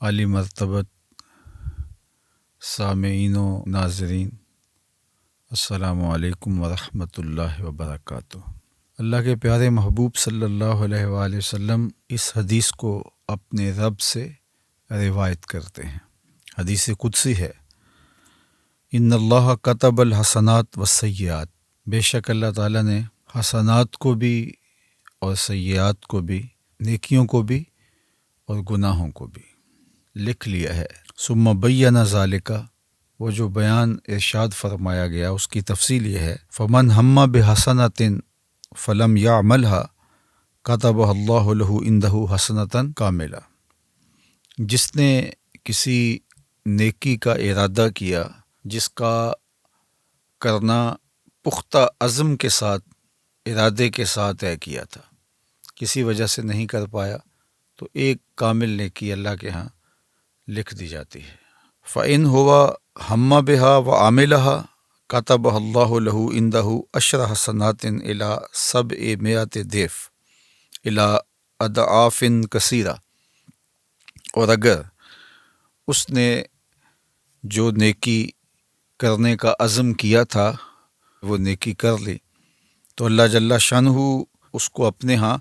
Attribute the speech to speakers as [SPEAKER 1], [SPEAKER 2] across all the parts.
[SPEAKER 1] عالی مرتبت سامعین و ناظرین، السلام علیکم ورحمۃ اللہ وبرکاتہ۔ اللہ کے پیارے محبوب صلی اللہ علیہ وآلہ وسلم اس حدیث کو اپنے رب سے روایت کرتے ہیں۔ حدیث قدسی ہے، ان اللہ کتب الحسنات والسیئات، بے شک اللہ تعالیٰ نے حسنات کو بھی اور سیئات کو بھی، نیکیوں کو بھی اور گناہوں کو بھی لکھ لیا ہے۔ ثم بین ذالک، وہ جو بیان ارشاد فرمایا گیا اس کی تفصیل یہ ہے، فمن ہم بحسنۃ فلم یعملھا کتبہ اللہ لہ عندہ حسنۃ کاملہ، جس نے کسی نیکی کا ارادہ کیا جس کا کرنا پختہ عزم کے ساتھ، ارادے کے ساتھ طے کیا تھا، کسی وجہ سے نہیں کر پایا، تو ایک کامل نیکی اللہ کے ہاں لکھ دی جاتی ہے۔ فَإِنْ هُوَ ہَمَّ بِهَا وَعَمِلَهَا كَتَبَهَا اللَّهُ لَهُ عِنْدَهُ عَشْرَ حَسَنَاتٍ إِلَى 700 ضِعْف إِلَى أَضْعَافٍ كَثِيرَةٍ، اور اگر اس نے جو نیکی کرنے کا عزم کیا تھا وہ نیکی کر لی، تو اللہ جل شانہ اس کو اپنے ہاں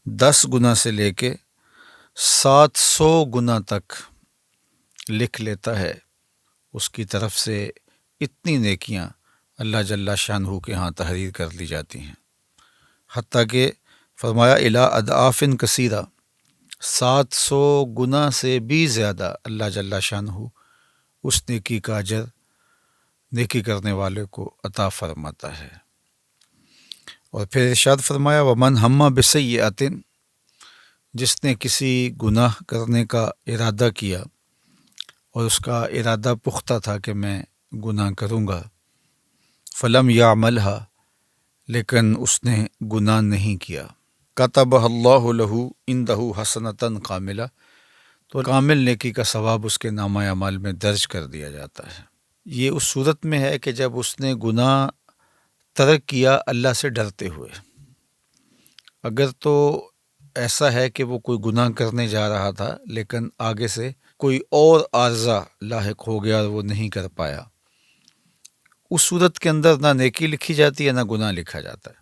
[SPEAKER 1] 10 گنا سے لے کے 700 گنا تک لکھ لیتا ہے۔ اس کی طرف سے اتنی نیکیاں اللہ جل شانہ کے ہاں تحریر کر لی جاتی ہیں، حتیٰ کہ فرمایا الی اضعاف کثیرہ، 700 گنا سے بھی زیادہ اللہ جل شانہ اس نیکی کا اجر نیکی کرنے والے کو عطا فرماتا ہے۔ اور پھر ارشاد فرمایا ومن ہم بسیئۃ، جس نے کسی گناہ کرنے کا ارادہ کیا اور اس کا ارادہ پختہ تھا کہ میں گناہ کروں گا، فلم یعملھا، لیکن اس نے گناہ نہیں کیا، کتبہ اللہ لہ عندہ حسنۃ کاملہ، تو کامل نیکی کا ثواب اس کے نامہ اعمال میں درج کر دیا جاتا ہے۔ یہ اس صورت میں ہے کہ جب اس نے گناہ ترک کیا اللہ سے ڈرتے ہوئے۔ اگر تو ایسا ہے کہ وہ کوئی گناہ کرنے جا رہا تھا لیکن آگے سے کوئی اور عارضہ لاحق ہو گیا اور وہ نہیں کر پایا، اس صورت کے اندر نہ نیکی لکھی جاتی ہے نہ گناہ لکھا جاتا ہے۔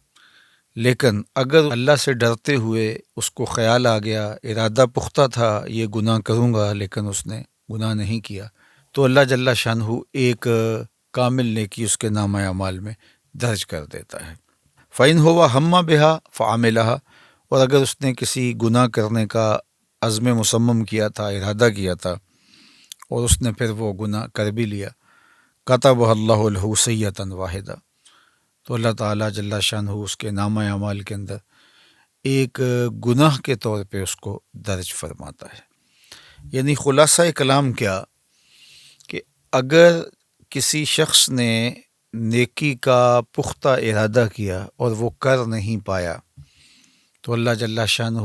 [SPEAKER 1] لیکن اگر اللہ سے ڈرتے ہوئے اس کو خیال آ گیا، ارادہ پختہ تھا یہ گناہ کروں گا لیکن اس نے گناہ نہیں کیا، تو اللہ جل شانہ ایک کامل نیکی اس کے نامہ اعمال میں درج کر دیتا ہے۔ فَإِنْ هُوَ ہَمَّ بِهَا فَعَمِلَهَا، اور اگر اس نے کسی گناہ کرنے کا عزم مصمم کیا تھا، ارادہ کیا تھا، اور اس نے پھر وہ گناہ کر بھی لیا، کتبہ اللہ لہ سیئۃ واحدہ، تو اللہ تعالیٰ جل شانہ اس کے نامہ اعمال کے اندر ایک گناہ کے طور پہ اس کو درج فرماتا ہے۔ یعنی خلاصہ کلام کیا کہ اگر کسی شخص نے نیکی کا پختہ ارادہ کیا اور وہ کر نہیں پایا، تو اللہ جل شانہ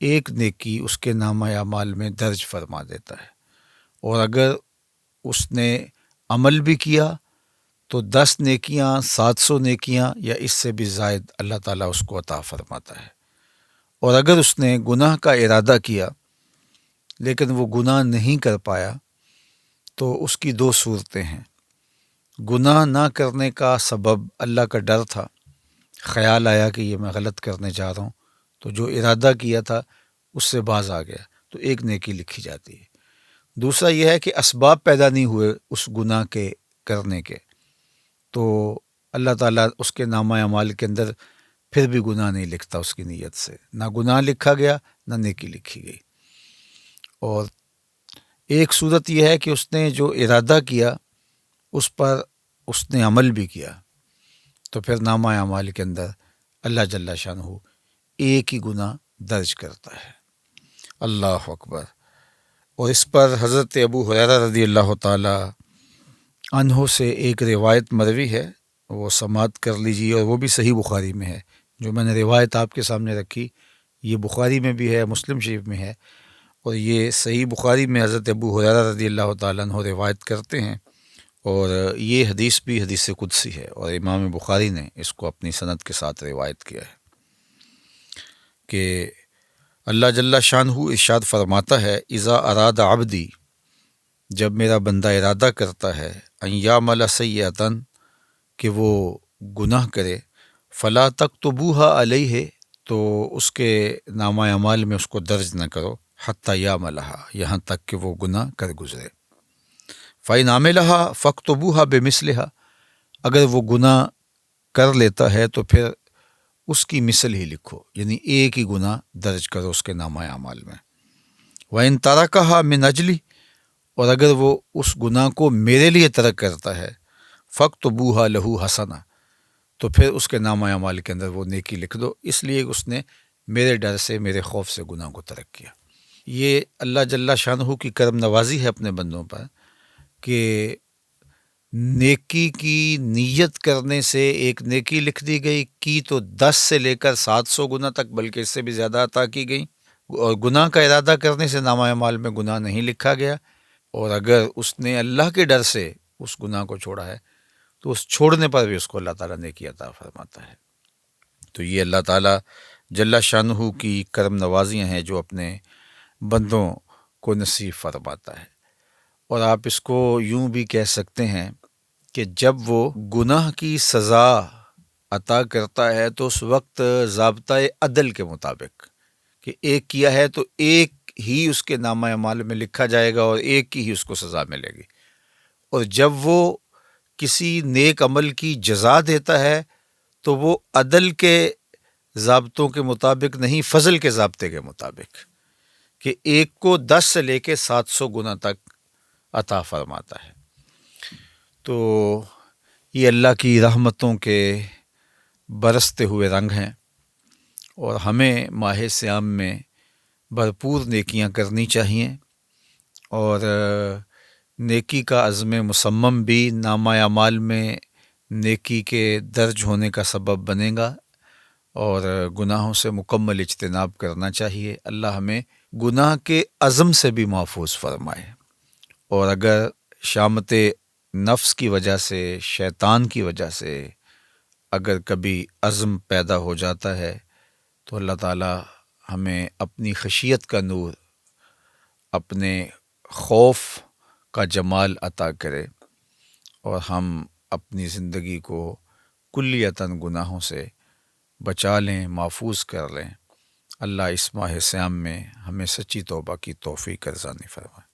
[SPEAKER 1] ایک نیکی اس کے نامہ اعمال میں درج فرما دیتا ہے، اور اگر اس نے عمل بھی کیا تو 10 نیکیاں، 700 نیکیاں یا اس سے بھی زائد اللہ تعالیٰ اس کو عطا فرماتا ہے۔ اور اگر اس نے گناہ کا ارادہ کیا لیکن وہ گناہ نہیں کر پایا، تو اس کی 2 صورتیں ہیں۔ گناہ نہ کرنے کا سبب اللہ کا ڈر تھا، خیال آیا کہ یہ میں غلط کرنے جا رہا ہوں، تو جو ارادہ کیا تھا اس سے باز آ گیا، تو ایک نیکی لکھی جاتی ہے۔ دوسرا یہ ہے کہ اسباب پیدا نہیں ہوئے اس گناہ کے کرنے کے، تو اللہ تعالیٰ اس کے نامہ اعمال کے اندر پھر بھی گناہ نہیں لکھتا اس کی نیت سے، نہ گناہ لکھا گیا نہ نیکی لکھی گئی۔ اور ایک صورت یہ ہے کہ اس نے جو ارادہ کیا اس پر اس نے عمل بھی کیا، تو پھر نامہ اعمال کے اندر اللہ جل شانہ ایک ہی گناہ درج کرتا ہے۔ اللہ اکبر۔ اور اس پر حضرت ابو ہریرہ رضی اللہ تعالی عنہ سے ایک روایت مروی ہے، وہ سماعت کر لیجیے، اور وہ بھی صحیح بخاری میں ہے۔ جو میں نے روایت آپ کے سامنے رکھی یہ بخاری میں بھی ہے، مسلم شریف میں ہے، اور یہ صحیح بخاری میں حضرت ابو ہریرہ رضی اللہ تعالیٰ عنہ روایت کرتے ہیں، اور یہ حدیث بھی حدیث قدسی ہے، اور امام بخاری نے اس کو اپنی سند کے ساتھ روایت کیا ہے کہ اللہ جل شانہ ارشاد فرماتا ہے اذا اراد عبدی، جب میرا بندہ ارادہ کرتا ہے ان یعمل سیئۃ، کہ وہ گناہ کرے، فلا تکتبوها علیہ، تو اس کے نامہ اعمال میں اس کو درج نہ کرو، حتی یعملها، یہاں تک کہ وہ گناہ کر گزرے۔ فإن عملها فاکتبوها بمثلها، اگر وہ گناہ کر لیتا ہے تو پھر اس کی مثل ہی لکھو، یعنی ایک ہی گناہ درج کرو اس کے نامہ اعمال میں۔ وَإِن تَرَكَهَا مِنْ أَجْلِي، اور اگر وہ اس گناہ کو میرے لیے ترک کرتا ہے، فَاكْتُبُوهَا لَهُ حَسَنَةً، تو پھر اس کے نامہ اعمال کے اندر وہ نیکی لکھ دو، اس لیے کہ اس نے میرے ڈر سے، میرے خوف سے گناہ کو ترک کیا۔ یہ اللہ جل شانہ کی کرم نوازی ہے اپنے بندوں پر کہ نیکی کی نیت کرنے سے ایک نیکی لکھ دی گئی، کی تو 10 سے لے کر 700 گنا تک، بلکہ اس سے بھی زیادہ عطا کی گئی، اور گناہ کا ارادہ کرنے سے نامہ اعمال میں گناہ نہیں لکھا گیا، اور اگر اس نے اللہ کے ڈر سے اس گناہ کو چھوڑا ہے تو اس چھوڑنے پر بھی اس کو اللہ تعالیٰ نیکی عطا فرماتا ہے۔ تو یہ اللہ تعالیٰ جل شانہ کی کرم نوازیاں ہیں جو اپنے بندوں کو نصیب فرماتا ہے۔ اور آپ اس کو یوں بھی کہہ سکتے ہیں کہ جب وہ گناہ کی سزا عطا کرتا ہے تو اس وقت ضابطۂ عدل کے مطابق کہ ایک کیا ہے تو ایک ہی اس کے نامہ اعمال میں لکھا جائے گا اور ایک کی ہی اس کو سزا ملے گی، اور جب وہ کسی نیک عمل کی جزا دیتا ہے تو وہ عدل کے ضابطوں کے مطابق نہیں، فضل کے ضابطے کے مطابق، کہ ایک کو 10 سے لے کے 700 گنا تک عطا فرماتا ہے۔ تو یہ اللہ کی رحمتوں کے برستے ہوئے رنگ ہیں، اور ہمیں ماہ صیام میں بھرپور نیکیاں کرنی چاہیے، اور نیکی کا عزم مصمم بھی نامہ اعمال میں نیکی کے درج ہونے کا سبب بنے گا، اور گناہوں سے مکمل اجتناب کرنا چاہیے۔ اللہ ہمیں گناہ کے عزم سے بھی محفوظ فرمائے، اور اگر شامت نفس کی وجہ سے، شیطان کی وجہ سے اگر کبھی عزم پیدا ہو جاتا ہے تو اللہ تعالیٰ ہمیں اپنی خشیت کا نور، اپنے خوف کا جمال عطا کرے، اور ہم اپنی زندگی کو کلیتاً گناہوں سے بچا لیں، محفوظ کر لیں۔ اللہ اس ماہ صیام میں ہمیں سچی توبہ کی توفیق ارزانی فرمائے۔